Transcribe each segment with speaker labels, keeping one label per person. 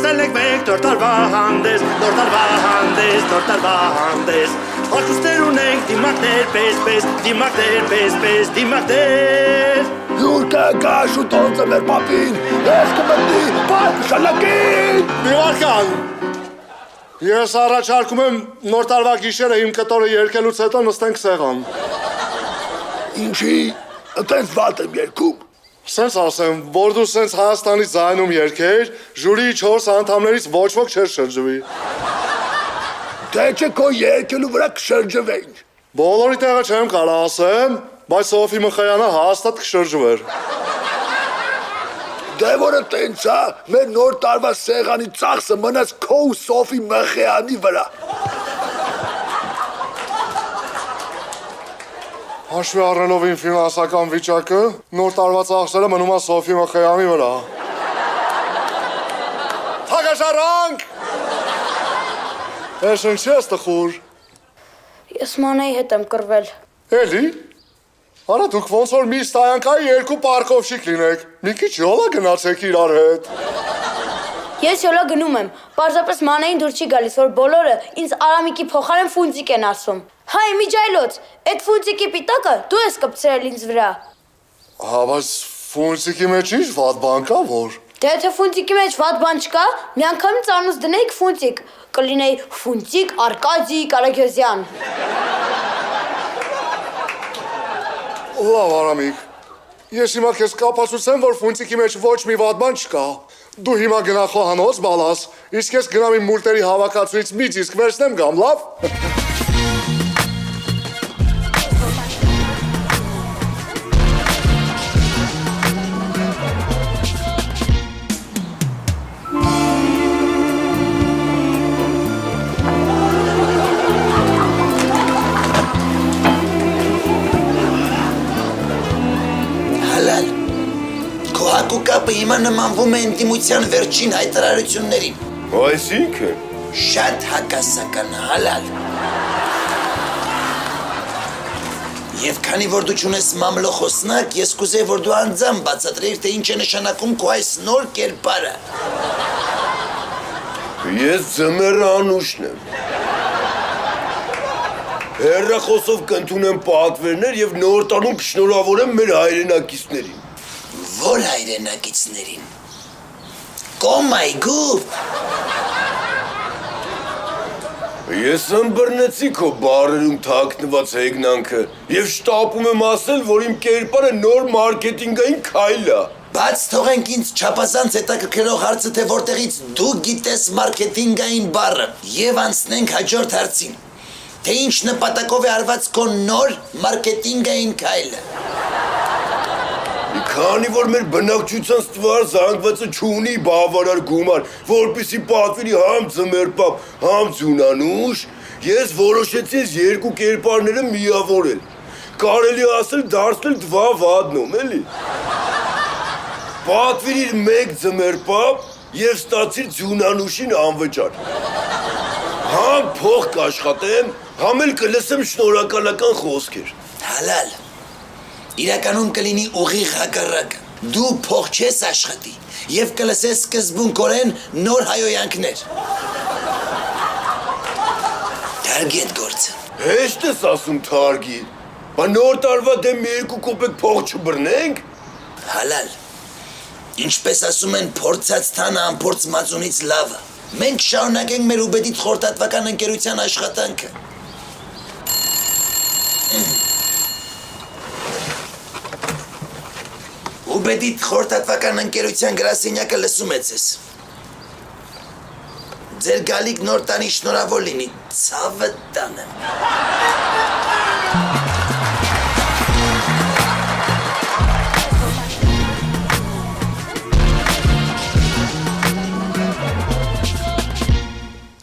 Speaker 1: Ելեք մեկ նոր տարվա հանդես, նոր տարվա հանդես, նոր տարվա հանդես։ Հագուստներ ունենք դիմակներ պես, դիմակներ պես, դիմակներ։
Speaker 2: Յուրկը գա շուտով ձմեր պապին, ես կմտնի պարկ շալակին։
Speaker 3: Միվարկան, ես առաջարկում եմ նոր տարվա գիշերը իմ կտորը երկելուց հետո նստենք սեղան։
Speaker 2: Ինչի, ընտենց վատ եմ երկում։
Speaker 3: Սենց ասեմ, որ դու սենց Հայաստանից ձայնում երկեր, ժուրիի 4 անդամներից ոչ ոք չեր շրջվի։
Speaker 2: Թե չէ քո երկելու վրա կշրջվենք։
Speaker 3: Բոլորի տեղը չեմ կարող ասեմ, բայց Սոֆի Մխայանը հաստատ կշրջվեր։
Speaker 2: Դե որը տենց է, մեր նոր տարվա սեղանի ծախսը մնաց քո ու Սոֆի Մխայանի վրա։
Speaker 3: Հաշվի առնելով իմ ֆինանսական վիճակը, նոր տարվա ծախսերը մնում է Սոֆի Մխայանի վրա։ Թագաշարանք! Ես ինչ ես տխուր։
Speaker 4: Ես Մանեի հետ եմ կռվել։
Speaker 3: Էլի? Արա դուք ոնց որ մի ստայանքայի 2 պարկովշիկ լինեք, մի քիչ յոլա գնացեք իրար հետ։
Speaker 4: Ես յոլա գնում եմ, պարզապես Մանեին դուր չի գալիս, որ բոլորը ինձ Արամիկի փոխարեն Ֆունտիկ են ասում։ Հայ միջայլոց, այդ Ֆունտիկի պիտակը դու ես կպցրել ինձ վրա։
Speaker 3: Հա, բայց Ֆունտիկի մեջ ինչ վատ բան կա որ։
Speaker 4: Դե եթե Ֆունտիկի մեջ վատ բան չկա, միանգամից անունս դնեիք Ֆունտիկ, կլինեի Ֆունտիկ Արկադի Կարագյոզյան։
Speaker 3: Լավ Արամիկ, ես հիմա քեզ կապացուցեմ, որ Ֆունտիկի մեջ ոչ մի վատ բան չկա։ Դու հիմա գնա խոհանոց բալաս, իսկ ես գնամ իմ մուլտերի հավաքածուից մի դիսկ վերցնեմ գամ, լավ։
Speaker 5: Կապը հիմա նմանվում է ինտիմության վերջին հայտարարություններին։
Speaker 6: Այսինքն
Speaker 5: շատ հակասական հալալ։ Եվ քանի որ դու չունես մամլո խոսնակ, ես կուզեի, որ դու անձամբ բացատրեիր, թե ինչ է նշանակում քո այս նոր կերպարը։
Speaker 6: Ես ձմեռ Անուշն եմ։ Հեռախոսով կընդունեմ պատվերներ եւ նոր տարում կշնորհավորեմ մեր հայրենակիցներին։
Speaker 5: Որ հայրենակիցներին։ Կոմայգու։
Speaker 6: Ես ըմբռնեցի քո բառերում թաքնված հեգնանքը եւ շտապում եմ ասել, որ իմ կերպարը նոր մարքեթինգային քայլ է։
Speaker 5: Բաց թողենք ինձ չափազանց հետաքրքրող հարցը, թե որտեղից դու գիտես մարքեթինգային բառը եւ անցնենք հաջորդ հարցին։ Թե ինչ նպատակով է արված քո նոր մարքեթինգային քայլը։
Speaker 6: Քանի որ մեր բնակչության ստվար զանգվածը չունի բավարար գումար, որպեսզի պատվիրի համ ձմեռպապ, համ ձյունանուշ, ես որոշեցի այս երկու կերպարները միավորել։ Կարելի ասել դարձնել դվա վադնում, էլի։ Պատվիրիր մեկ ձմեռպապ եւ ստացիր ձյունանուշին անվճար։ Համ փող կաշխատեմ, համ էլ կլսեմ շնորհակալական խոսքեր։
Speaker 5: Հալալ։ Իրականում կլինի ուղիղ հակառակը։ Դու փող չես աշխատի եւ կլսես սկզբունքորեն նոր հայոյանքներ։ Թարգի այդ գործը։
Speaker 6: Հեշտ ես ասում թարգի։ Բա նոր տարվա դեմ մի 2 կոպեկ փող չբռնենք։
Speaker 5: Հալալ։ Ինչպես ասում են, փորձած թանը ամփորձ մածունից լավը։ Մենք շարունակենք մեր ուբեդիտ խորհրդատվական ընկերության աշխատանքը։ Ուբեդիտ խորհրդատվական ընկերության գրասենյակը լսում է ձեզ։ Ձեր գալիք նոր տանի շնորհավոր լինի, ցավը տանեմ։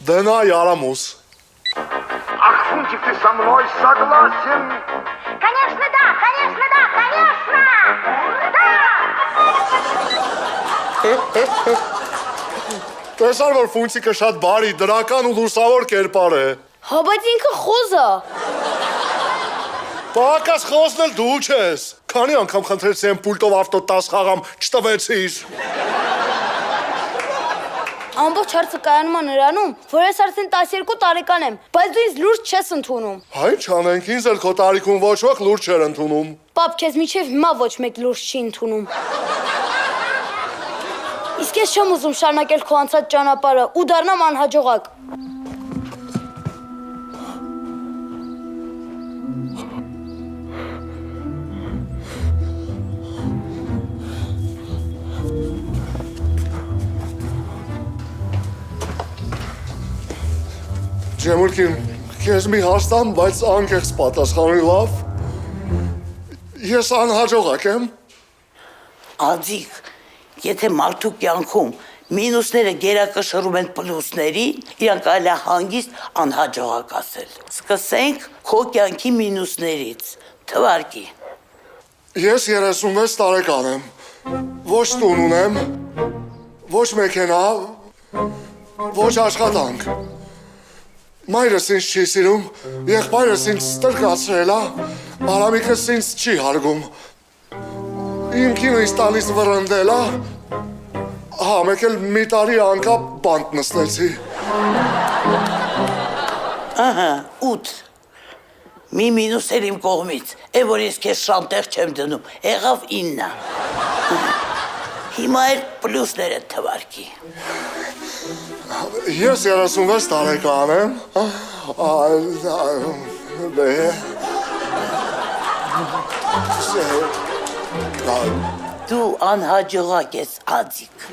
Speaker 3: Дэнай, Арамус.
Speaker 2: Ах, Фунтик, ты со мной согласен?
Speaker 7: Конечно, да, конечно, да, конечно! Да!
Speaker 3: Տեսար, որ Ֆունտիկը շատ բարի, դրական ու լուսավոր կերպար է։
Speaker 4: Հա, բայց ինքը խոզ է։
Speaker 3: Պակաս խոսն էլ դու չես։ Քանի անգամ խնդրեցի եմ պուլտով ավտո 10 խաղամ, չտվեցիր։
Speaker 4: Ամբողջ հարցը կայանում է նրանում, որ ես արդեն 12 տարեկան եմ, բայց դու ինձ լուրջ չես ընդունում։
Speaker 3: Հայ չանենք, ինձ էլ քո տարիքում ոչ ոք լուրջ չէր ընդունում։
Speaker 4: Պապ, քեզ միջև հիմա ոչ մեկ լուրջ չի ընդունում։ Իսկ ես չեմ ուզում շարունակել քո անցած ճանապարհը ու դառնամ անհաջողակ։
Speaker 3: Ջեմուրքին, քեզ մի հաստամ, բայց անկեղծ պատասխանի լավ։ Ես անհաջողակ եմ։
Speaker 8: Ադիկ, եթե մարդու կյանքում մինուսները գերակշռում են պլյուսներին, իրանք այլ հանգիստ անհաջողակ ասել։ Սկսենք քո կյանքի մինուսներից։ Թվարկի։
Speaker 3: Ես 36 տարեկան եմ։ Ոչ տուն ունեմ, ոչ մեքենա, ոչ աշխատանք։ Մայրս ինձ չի սիրում, եղբայրս ինձ ստրկացրել է, Արամիկս ինձ չի հարգում։ Իմ կինը ինձ տալիս վռնդել է, մեկ էլ մի տարի անկապ բանտ նստեցի։
Speaker 8: Ահա, 8։ Մի մինուս էլ իմ կողմից, որ ես քեզ շանտեղ չեմ դնում, եղավ 9։ Հիմա էլ պլյուսները թվարկի։
Speaker 3: Ես 36 տարեկան եմ,
Speaker 8: Դու անհաջողակ ես, Ադիկ։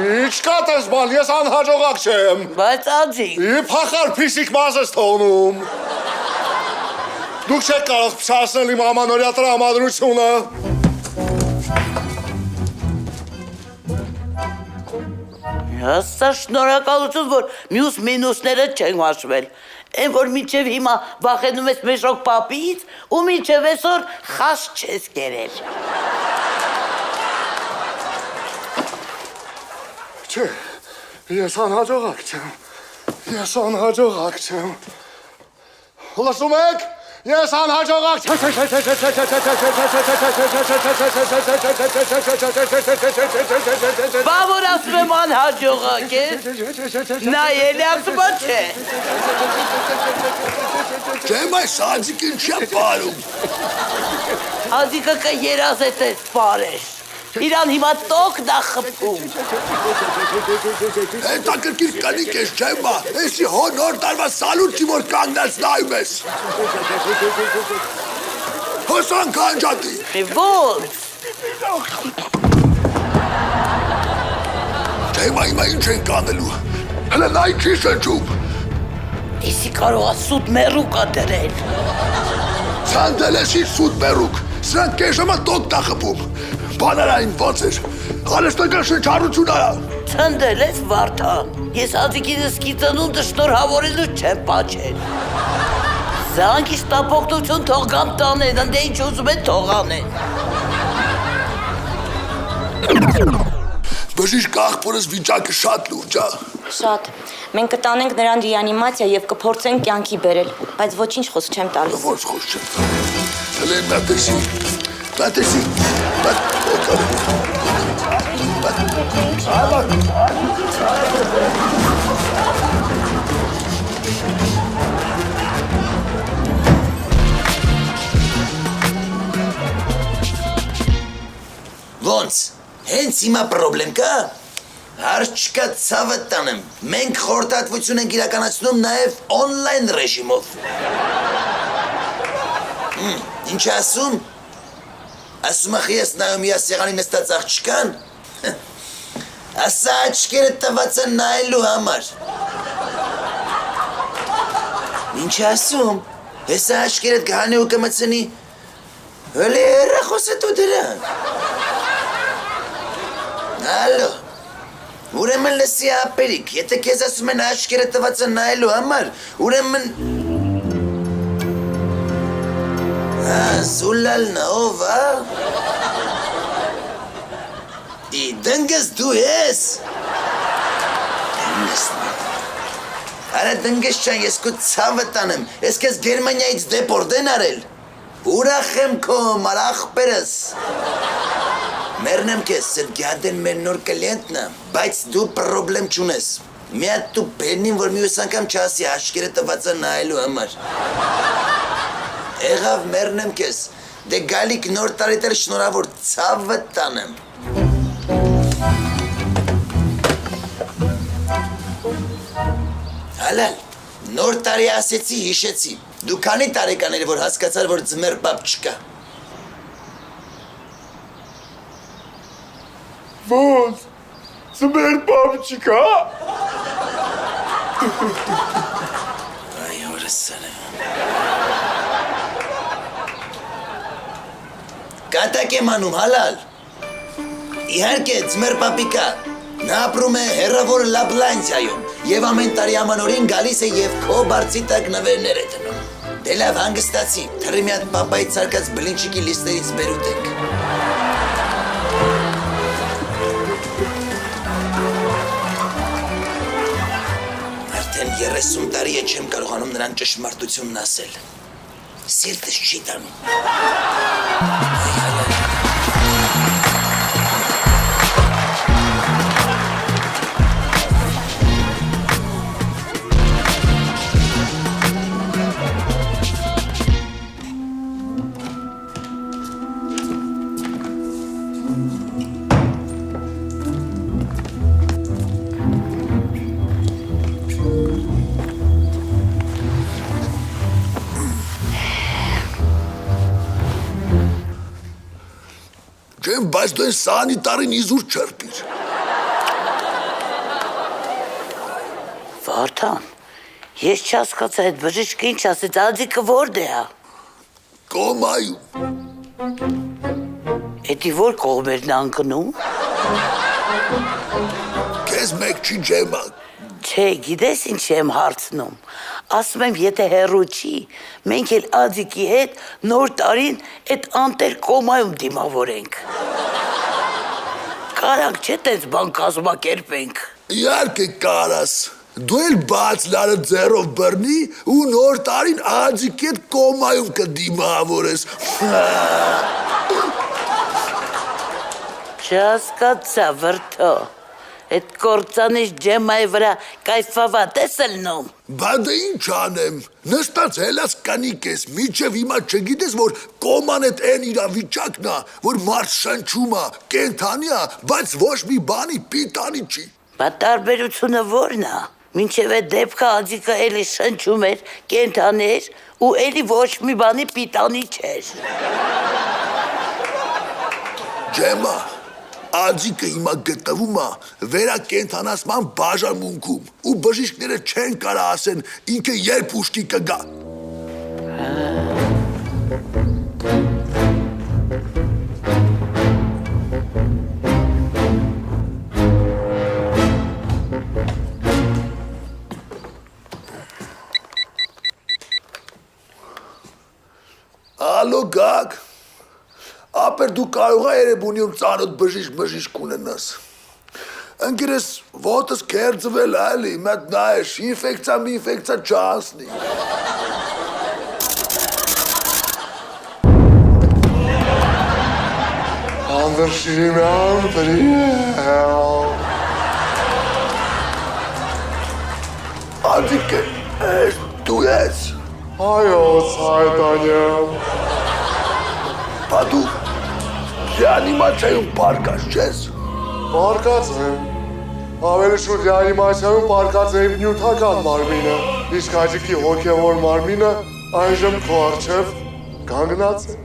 Speaker 3: Ինչ կատես բան, ես անհաջողակ չեմ։
Speaker 8: Բայց Ադիկ։
Speaker 3: Փախար փիսիկ մազ ես թողնում։ Դուք չեք կարող փչացնել իմ ամանորյա տրամադրությունը։
Speaker 8: Հաստա շնորհակալություն, որ մյուս մինուսները չեն հաշվել։ Են որ մինչև հիմա վախենում ես մեժոք պապից ու մինչև այսօր խաս չես կերել։
Speaker 3: Չէ, ես անհաջողակ չեմ։ Ես անհաջողակ չեմ։ Լսում եք? Ես անհաջողակ
Speaker 8: Բա որ ասում եմ անհաջողակ ես, նա ելի ասում չէ։
Speaker 2: Չեմ այս Ադիկին չեմ պարում։
Speaker 8: Ադիկը կերազետ ես պարեշ, իրան հիմա տոք նա խպում։
Speaker 2: Հետաքրքիր կնիկ ես չեմ բա, էսի հոնոր տարվա սալուտ չի որ կանգնած նայում ես։ Հոսան կանջատի։
Speaker 8: Ոնց։
Speaker 2: Չեմ հիմա ինչ են կանելու, հլը նայ չի շրջում։
Speaker 8: Եսի կարող է սուտ մերուկ ադրել։
Speaker 2: Ցանդել եսի սուտ մերուկ, սրանք կեշամա տոք տա խպում։ Բանարային ոնց էր, արեստական շնչառություն արա։
Speaker 8: Ցնդել ես Վարդան, ես Ադիկինս կիծնում դշնորհավորելու չեմ պաչել։ Զանգ իշտապողտություն թող գամ տանեն, ընդ ինչ ուզում են թող անեն։
Speaker 2: Բժիշկ աղբորս վիճակը շատ լուրջ է։
Speaker 9: Շատ։ Մենք կտանենք նրան ռեանիմացիա եւ կփորձենք կյանքի բերել, բայց ոչինչ խոսք չեմ տալիս։
Speaker 2: Ոնց խոսք չեմ տալիս։ Հələ մատեսի։
Speaker 5: Ոնց, հենց հիմա պրոբլեմ կա, հարց չկա ցավը տանեմ, մենք խորհրդատվություն ենք իրականացնում նաև օնլայն ռեժիմով։ Ինչ ասում, ասում ախի ես նայում ես սեղանի նստած աղջկան, ասա աչկերը տված են նայելու համար։ Ինչ ասում, հեսա աչկերդ գհանի ու կմծնի, հոլի հեռախոս է դու դրան։ Ալո, ուրեմն լսի ապերիկ, եթե քեզ ասում են աչքերը տված են նայելու համար, ուրեմն Զուլալնա ով, ի դնգս դու ես։ Արա դնգս չան, ես քո ցավը տանեմ, ես քեզ Գերմանիայից դեպորտ են արել։ Ուրախ եմ քո մար ախպերս։ Մերնեմ քեզ, Սերգյադեն մեր նոր կլիենտն է, բայց դու պրոբլեմ չունես։ Մի հատ դու բերնին, որ մյուս անգամ չասի աշկերը տված է նայելու համար։ Եղավ մերնեմ քեզ, դե գալիք նոր տարիներ շնորհավոր ցավը տանեմ։ Հալալ, նոր տարի ասեցի, հիշեցի։ Դու քանի տարեկան էր, որ հասկացար, որ ձմեր պապ չկա։
Speaker 6: Ոնց, ձմեր պապ չկա։
Speaker 5: Այ հորսանը։ Կատակ եմ անում, հալալ։ Իհարկե, ձմեր պապի կա։ Նա ապրում է հեռավոր Լաբլանդիայում և ամեն տարի ամանորին գալիս է և քո բարձի տակ նվերներ է դնում։ Դե լավ հանգստացի, թռի մի հատ պապայի ցարկած բլինչիկի լիստերից բերուտենք։ Արդեն 30 տարի է չեմ կարողանում նրան ճշմարտությունն ասել։ Սիրտս չի տանում։
Speaker 2: Ջեմ, բայց դու սանի տարին իզուր չրպիր։
Speaker 8: Վարդան, ես չհասկացա այդ բժիշկը ինչ ասեց, ածիկը որտե է։
Speaker 2: Կոմայում։
Speaker 8: Էդի որ կողմերն է ընկնում։
Speaker 2: Քեզ մեկ չի ջեմա։
Speaker 8: Չէ, գիտես ինչ եմ հարցնում։ Ասում եմ, եթե հեռու չի, մենք էլ ածիկի հետ նոր տարին այդ անտեր կոմայում դիմավորենք։ Կարանք չէ տենց բան կազմակերպենք։
Speaker 2: Իհարկե կարաս։ Դու էլ բաց լարը ձեռով բռնի ու նոր տարին ածիկի հետ կոմայում կդիմավորես։
Speaker 8: Չհասկացա, վրդո։ Այդ կործանիչ ջեմայի վրա կայֆավատ ես ելնում։
Speaker 2: Բա դե ինչ անեմ, նստած հելած կանիկ ես, միջև հիմա չգիտես, որ կոման էդ են իրավիճակն է, որ մարդ շնչում է, կենթանի է, բայց ոչ մի բանի պիտանի չի։
Speaker 8: Բա տարբերությունը որն է։ Մինչև այդ դեպքը ածիկը էլի շնչում էր, կենթանի էր ու էլի ոչ մի բանի պիտանի չէր։
Speaker 2: Ջեմա, ածիկը հիմա գտնվում է վերակենդանացման բաժանմունքում ու բժիշկները չեն կարա ասեն ինքը երբ ուշքի կգա։ Ալո գակ, ապեր դու կարող է երեբունիում ծանոտ բժիշկ ունենաս։ Ընկերես ոտս կերձվել այլի, մետ նայеш, ինֆեկցիա չանցնի։
Speaker 3: Անդրշիմյան պրիել։
Speaker 2: Ադիկ ես դու ես։
Speaker 3: Այո, Ցայտանյան։
Speaker 2: Բա դու ռեանիմացիայում պարկած չես։
Speaker 3: Պարկած եմ։ Ավելի շուտ ռեանիմացիայում պարկած եմ նյութական մարմինը, իսկ աջիկի հոգևոր մարմինը այժմ քո առջև կանգնած է։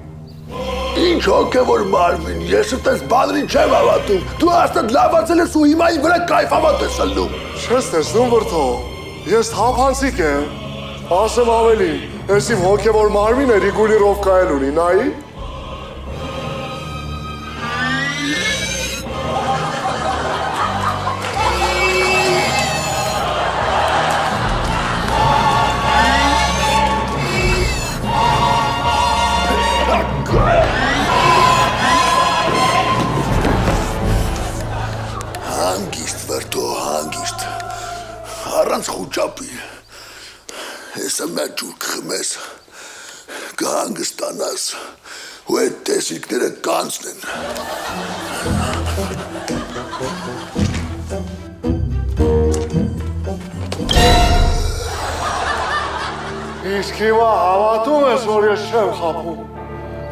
Speaker 2: Ինչ հոգևոր մարմին, ես այդպես բաների չեմ հավատում։ Դու հաստատ լավացել ես ու հիմա իմ վրա կայֆավատ ես ելնում։
Speaker 3: Չես տեսնում վրդո, ես թափանցիկ եմ։ Ասեմ ավելի, ես իմ հոգևոր մարմինը ռիգուլիրովկա էլ ունի, նայի։
Speaker 2: Հանգիստ վրդո, հանգիստ, առանց խուճապի, հեսը մեր ջուր կխմես, կհանգստանաս, ու այդ տեսիքները կանցնեն։
Speaker 3: Իսկ հիմա հավատում ես, որ ես չեմ խաբում,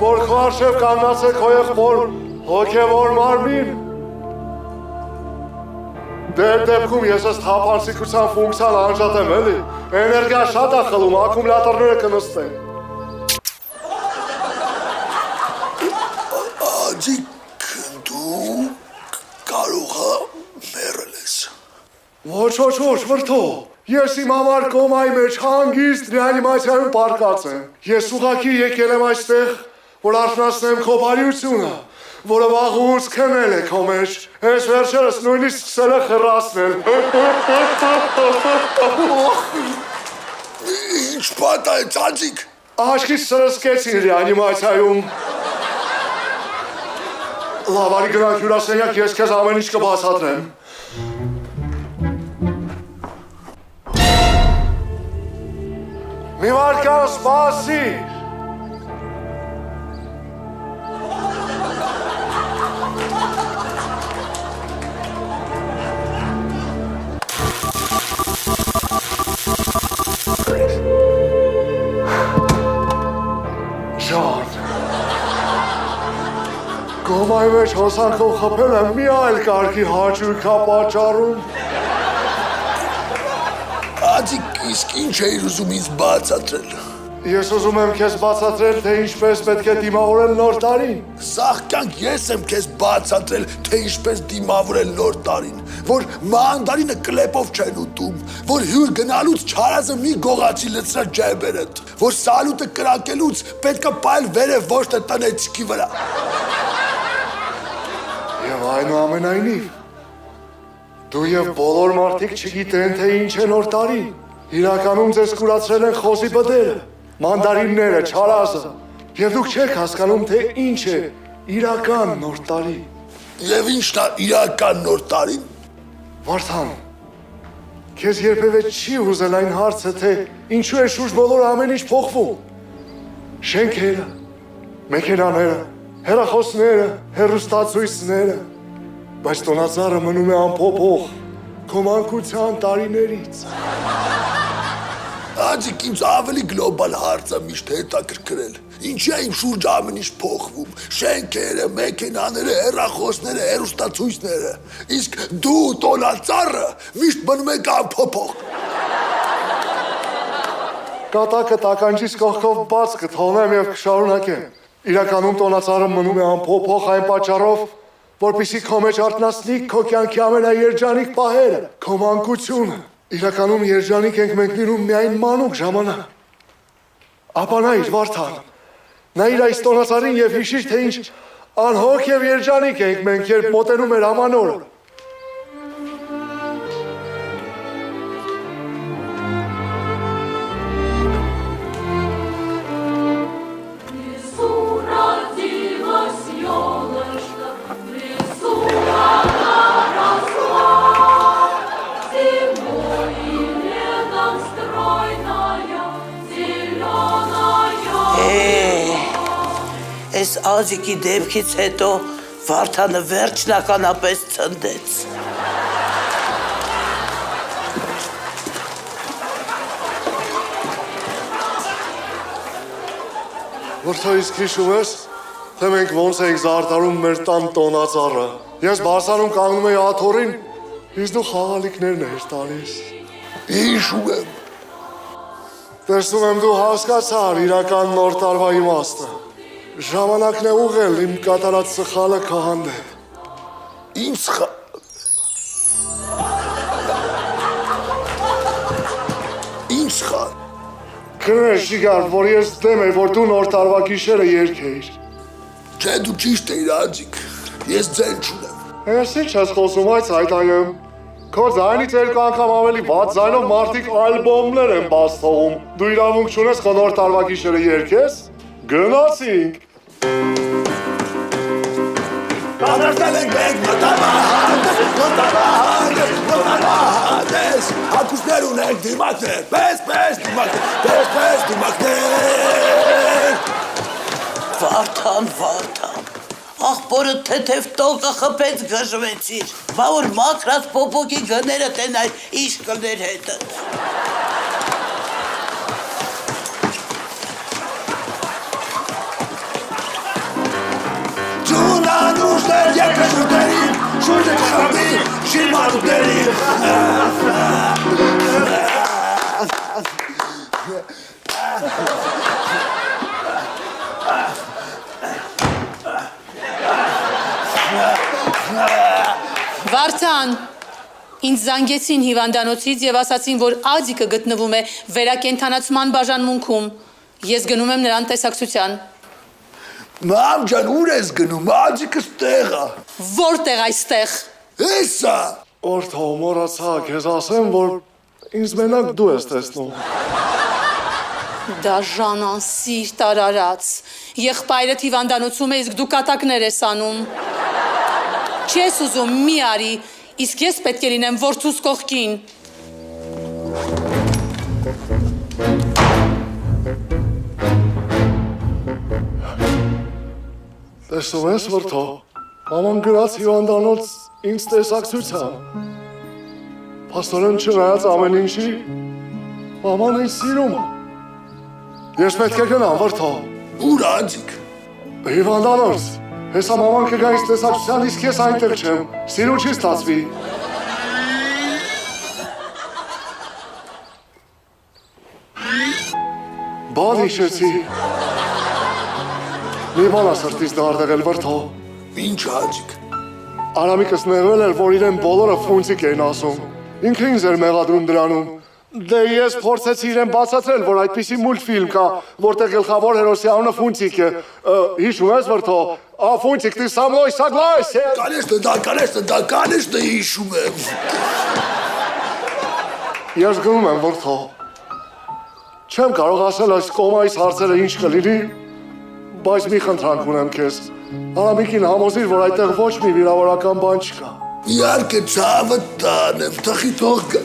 Speaker 3: որ քո առջև կանգնած է քո եղբոր հոգևոր մարմին։ Դեր դեպքում ես ես թափանցիկության ֆունկցիան անջատեմ, էլի, էներգիա շատ է խլում, ակումուլյատորները կնստեն։
Speaker 2: Աջիկ, դու կարող մեռել ես։
Speaker 3: Ոչ, վրդո, ես իմ համար կոմայի մեջ հանգիստ ռեանիմացիայում պարկած եմ։ Ես ուղղակի եկել եմ այստեղ, որ արթնացնեմ քո բարյությունը, որը վաղուց քնել է քո մեջ, ես վերջերս նույնիսկ սկսել է խռասնել։
Speaker 2: Ինչ պատա է, ծածիկ։
Speaker 3: Աշկից սրսկեցին ռեանիմացիայում։ Լավ, արի գնանք հյուրասենյակ, ես քեզ ամեն ինչ կբացատրեմ։ Մի վարկան սպասիր։ Ջան, կոմայի մեջ հոսանքով խփել եմ մի այլ կարգի հաճույքա պատճառում։
Speaker 2: Աջիկ, իսկ ինչ էիր ուզում ինձ բացատրել։
Speaker 3: Ես ուզում եմ քեզ բացատրել, թե ինչպես պետք է դիմավորել նոր տարին։
Speaker 2: Սաղ կյանք ես եմ քեզ բացատրել, թե ինչպես դիմավորել նոր տարին, որ մանդարինը կլեպով չեն ուտում, որ հյուր գնալուց չարազը մի գողացի լցրա ջեբերդ, որ սալուտը կրակելուց պետք է պայել վերև ոչ թե տնեցիքի վրա։
Speaker 3: Եվ այնուամենայնիվ, դու և բոլոր մարդիկ չգիտեն, թե ինչ է նոր տարի։ Իրականում ձեզ կուրացրել են խոզի բդերը, մանդարինները, չարազը, և դուք չեք հասկանում, թե ինչ է իրական նոր տարի։
Speaker 2: Եվ ինչն է իրական նոր տարին։
Speaker 3: Վարդան, քեզ երբևէ չի ուզել այն հարցը, թե ինչու է շուրջ բոլոր ամեն ինչ փոխվում։ Շենքերը, մեքենաները, հեռախոսները, հեռուստացույցները, բայց տոնածառը մնում է անփոփոխ քո մանկության տարիներից։
Speaker 2: Աջիկ, ինձ ավելի գլոբալ հարց է միշտ հետաքրքրել։ Ինչի է իմ շուրջ ամեն ինչ փոխվում։ Շենքերը, մեքենաները, հեռախոսները, հեռուստացույցները։ Իսկ դու տոնածառը միշտ մնում եք անփոփոխ։
Speaker 3: Կատակը տականջից կողքով բաց կթողնեմ և կշարունակեմ։ Իրականում տոնածառը մնում է անփոփոխ այն պատճառով, որպեսզի քո մեջ արթնացնի քո կյանքի ամենաերջանիկ պահերը, քո մանկությունը։ Իրականում երջանիկ ենք մենք լինում միայն մանուկ ժամանակ։ Ապա նայիր, Վարդան, նայիր այս տոնածառին և հիշիր, թե ինչ անհոգ և երջանիկ ենք մենք, երբ մոտենում էր ամանորը։
Speaker 8: Այս Աջիկի դեպքից հետո Վարդանը վերջնականապես ցնդեց։
Speaker 3: Որթո իսկ հիշում ես, թե մենք ոնց էինք զարդարում մեր տան տոնածառը։ Ես Բարսանում կանգնում էի աթոռին, իսկ դու խաղալիքներն էիր տալիս։
Speaker 2: Հիշում եմ։
Speaker 3: Տեսնում եմ դու հասկացար իրական նոր տարվա իմաստը։ Ժամանակն է ուղղել իմ կատարած սխալը քո հանդեպ։
Speaker 2: Ինչ սխալ։ Ինչ սխալ։
Speaker 3: Քնես Ժիգար, որ ես դեմ եմ, որ դու նոր տարվա գիշերը երգեիր։
Speaker 2: Չէ, դու ճիշտ էիր, Աջիկ։ Ես ձեն չունեմ։
Speaker 3: Ես ինչ ես խոսում, այս հայտայեմ։ Քո ձայնից երկու անգամ ավելի վատ ձայնով մարդիկ ալբոմներ են բաց թողում։ Դու իրավունք չունես քո նոր տարվա գիշերը երգես։ Գնացինք։
Speaker 2: Պատրաստել ենք մենք նոտավահանդես, հակուսներ ունենք դիմակներ, պես դիմակներ, պես դիմակներ։
Speaker 8: Վարդան, աղբորը թեթև տոկը խփեց գժվեցիր, բա որ մաքրած պոպոկի գները տենայր իշ կներ հետը։
Speaker 2: Ջունանուշներ երկրաշուրտերին, շուրջը կխրատի, շիրմանուտերին։
Speaker 10: Վարդան, ինձ զանգեցին հիվանդանոցից և ասացին, որ Ադիկը գտնվում է վերակենդանացման բաժանմունքում։ Ես գնում եմ նրան տեսակցության։
Speaker 2: Մամ ջան, ուր ես գնում, Ադիկը ստեղ է։
Speaker 10: Որտեղ այստեղ։
Speaker 2: Էսա։
Speaker 3: Որդո, մոռացա, քեզ ասեմ, որ ինձ մենակ դու ես տեսնում։
Speaker 10: Դաժան անսիրտ արարած, եղբայրդ հիվանդանոցում է, իսկ դու կատակներ ես անում։ Չես ուզում, մի արի, իսկ ես պետք է լինեմ որդուս կողքին։
Speaker 3: Տեսնում ես, որդո, մաման գրած հիվանդանոց ինձ տեսակցության։ Փաստորեն չնայած ամեն ինչի, մաման ինձ սիրում է։ Ես պետք է գնամ, որդո։
Speaker 2: Ուր Ադիկ։
Speaker 3: Հիվանդանոց, հեսա մաման կգա ինձ տեսակցության, իսկ ես այնտեղ չեմ, սիրուն չի ստացվի։ Բան հիշեցի։ Մի բան ասրտից դարդեղել վրդո։
Speaker 2: Ինչ Ադիկ։
Speaker 3: Արամիկս նեղվել էր, որ իրեն բոլորը ֆունցիկ էին ասում։ Ինքը ինձ էր մեղադրում դրանում։ Դե ես փորձեցի իրեն բացատրել, որ այդպիսի մուլտֆիլմ կա, որտեղ գլխավոր հերոսի անունը Ֆունցիկ է։ Հիշում ես վրդո։ Ֆունցիկ, ты со мной согласен։
Speaker 2: Конечно, հիշում եմ։
Speaker 3: Ես գնում եմ վրդո։ Չեմ կարող ասել այս կոմայից հարցերը ինչ կլինի, բայց մի խնդրանք ունեմ քեզ։ Արամիկին համոզիր, որ այդտեղ ոչ մի վիրավորական բան չկա։
Speaker 2: Իհարկե ցավը տանեմ, թխի թող գա։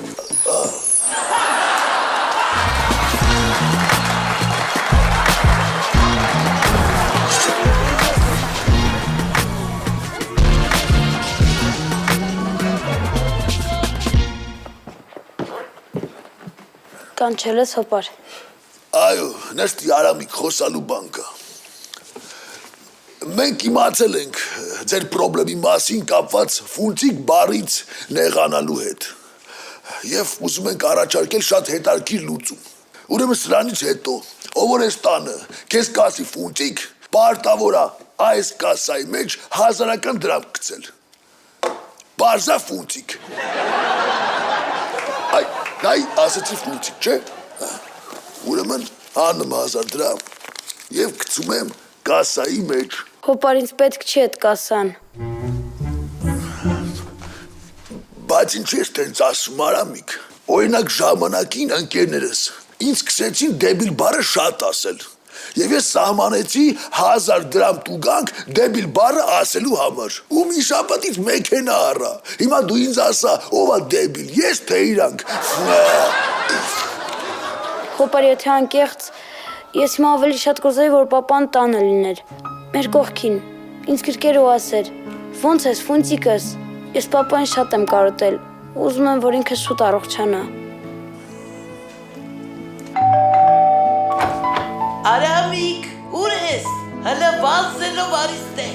Speaker 4: Կանչել ես հոպար։
Speaker 2: Այո, նստի Արամիկ խոսալու բան կա։ Մենք իմացել ենք ձեր պրոբլեմի մասին կապված ֆունցիկ բառից նեղանալու հետ։ Եվ ուզում ենք առաջարկել շատ հետաքրքիր լուծում։ Ուրեմն սրանից հետո, ով որ ես տանը, քեզ կասի ֆունցիկ, պարտավոր է այս կասայի մեջ 1000 դրամ գցել։ Բարձա ֆունցիկ։ Այ ասեցի ֆունցիկ, չէ։ Ուրեմն անում 1000 դրամ եւ գցում եմ կասայի մեջ։
Speaker 4: Հոպար, ինձ պետք չի այդ կասան։
Speaker 2: Բայց ինչ ես տենց ասում Արամիկ։ Օրինակ ժամանակին ընկերներս ինձ սկսեցին դեբիլ բառը շատ ասել։ Եվ ես սահմանեցի 1000 դրամ տուգանք դեբիլ բառը ասելու համար։ Ու մի շաբաթից մեքենա առա։ Հիմա դու ինձ ասա, ով է դեբիլ, ես թե իրանք։
Speaker 4: Հոպար, եթե անկեղծ, ես հիմա ավելի շատ կուզեի, որ պապան տանը լիներ։ Մեր կողքին, ինձ գրկեր ու ասեր, ոնց ես ֆունցիկս, ես պապային շատ եմ կարոտել, ուզում եմ, որ ինքը շուտ առողջանա։
Speaker 8: Արամիկ, ուր ես, հլը վազելով արիստ է։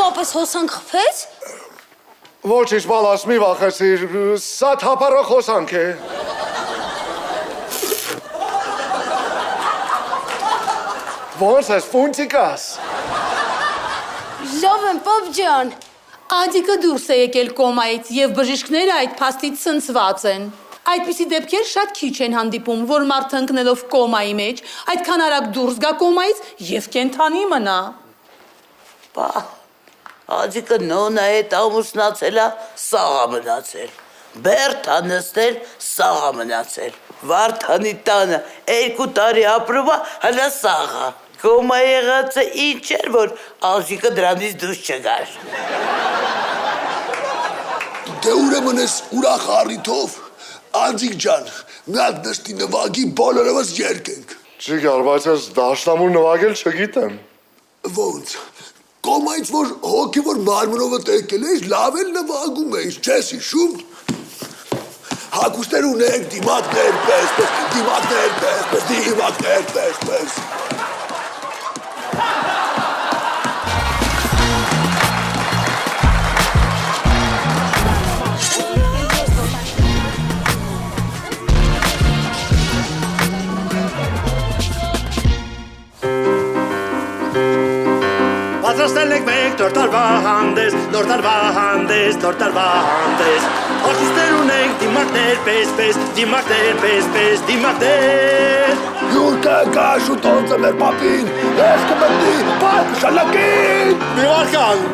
Speaker 4: Պապս հոսանք խփեց։
Speaker 3: Ոչինչ բալաս մի վախեցիր, սա թափառող հոսանք է։ Ոնց ես ֆունցիկաս։
Speaker 4: Լավ եմ, պապ ջան։
Speaker 10: Ադիկը դուրս է եկել կոմայից և բժիշկները այդ փաստից ցնցված են։ Այդպիսի դեպքեր շատ քիչ են հանդիպում, որ մարդը ընկնելով կոմայի մեջ, այդքան արագ դուրս գա կոմայից և կենդանի մնա։
Speaker 8: Բա, Ադիկը նոնա հետ ամուսնացել է, սաղ մնացել։ Բերթա նստել, սաղ մնացել։ Վարդանի տանը 2 տարի ապրում է, հլա սաղ է։ Կոմա եղածը ինչ էր, որ Ադիկը դրանից դուրս չգար։
Speaker 2: Դե ուրեմն ես ուրախ առիթով, Անձիկ ջան, մի հատ նստի նվագի բոլորովս երկենք։
Speaker 3: Ջիգար, բայց ես դաշնամուր նվագել չգիտեմ։
Speaker 2: Ոնց, կոմայից որ հոգևոր մարմնովը տեկել ես, լավ էլ նվագում ես, չես հիշում։ Հագուստներ ունենք, դիմակներ պես, դիմակներ պես, դիմակներ պես։
Speaker 1: Պատրաստել ենք մենք նոր տարվա հանդես, նոր տարվա հանդես, նոր տարվա հանդես։ Հագուստներ ունենք դիմակներ պես, դիմակներ պես, դիմակներ։
Speaker 2: Յուրկը կա շուտոնց է մեր պապին, ես կմտնի պայք շալակին։
Speaker 3: Միվարքան,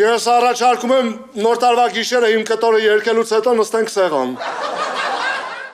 Speaker 3: ես առաջարկում եմ նոր տարվա գիշերը իմ կտորը երկելուց հետո նստենք սեղան։